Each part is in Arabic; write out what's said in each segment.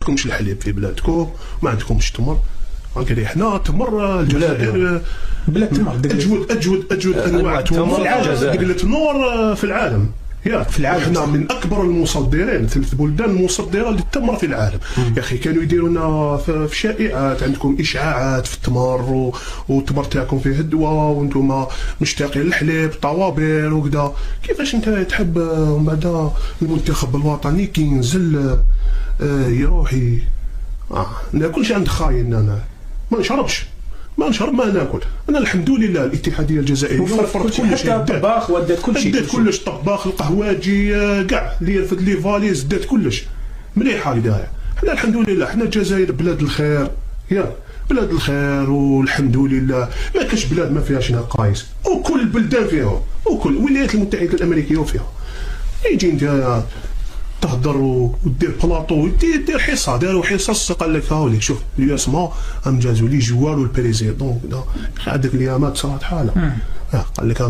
عندكمش الحليب في بلادكم، ما عندكمش تمر. قال حنا تمر الجزائر بلا تمر اجود انواع التمر دقلة نور في العالم. ياك في العالم حنا من اكبر المصدرين، 3 بلدان مصدره للتمر في العالم. يا اخي كانوا يديروا لنا في شائعات، عندكم اشاعات في التمر والتمر تاعكم فيه الدواء وانتم مشتاقين للحليب طوابير وكذا. كيفاش انت تحب ومن بعد المنتخب الوطني كي ينزل يروح ناكلش عند خاين؟ انا ما نشربش، ما نشرب، ما ناكل. انا الحمد لله الاتحاديه الجزائريه وفرت كل شيء، حتى الطباخ ودات كل شيء، دات كلش، الطباخ القهواجي كاع اللي يرفد لي فاليز دات كلش مليحه هدايا. حنا الحمد لله، حنا الجزائر بلاد الخير، يا بلاد الخير والحمد لله. ما كاش بلاد ما فيهاش نقايص، وكل البلدان فيها، وكل الولايات المتحده الامريكيه فيها. يجي انت تهضر ودير بلاطو ودير حصه، داروا حصص قال لك هاوليك شوف الياسما ام جازوا لي جوارو البريزيدون كذا. هذيك الايامات صارت حاله. قال لك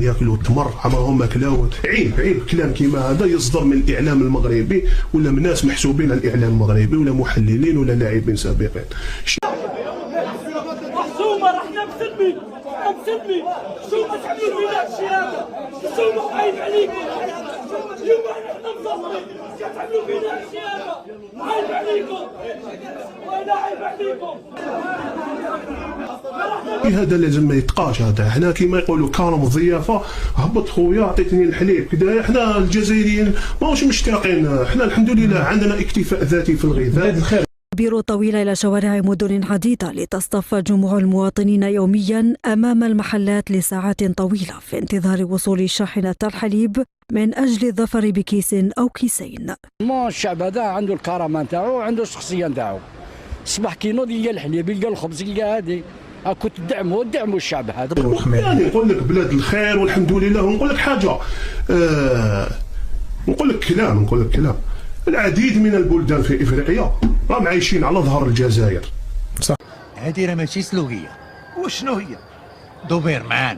ياكلوا التمر عمرهم ما كلاو. عيب كلام كيما هذا يصدر من الاعلام المغربي ولا من ناس محسوبين على الاعلام المغربي ولا محللين ولا لاعبين سابقين. محسومه رحنا بسلمي محسومه تحملوا فينا الشيء هذا، محسومه عيب عليكم. اليوم احنا مصورين تعملوا فينا الشيء هذا، عيب عليكم ولا عيب عليكم. هذا لازم ما يتقاش. هذا حنا كيما يقولوا كرم ضيافه، هبط خويا عطيتني الحليب كذا. حنا الجزائريين ماهوش مشتاقين، حنا الحمد لله عندنا اكتفاء ذاتي في الغذاء. بيرو طويلة إلى شوارع مدن عديدة لتصطف جموع المواطنين يوميا أمام المحلات لساعات طويلة في انتظار وصول شاحنة الحليب من أجل الظفر بكيس أو كيسين. الشعب هذا عنده الكرامة نتاعو وعنده الشخصية نتاعو. صباح كي ينوض يلقى الحليب يلقى الخبز يلقى هذه، راكم تدعموا الشعب هذا. يعني نقول لك بلاد الخير والحمد لله. ونقول لك حاجة، نقول لك كلام. العديد من البلدان في افريقيا راهم عايشين على ظهر الجزائر. صح. هذه راه ماشي سلوكيه. وشنو هي؟ دوبيرمان.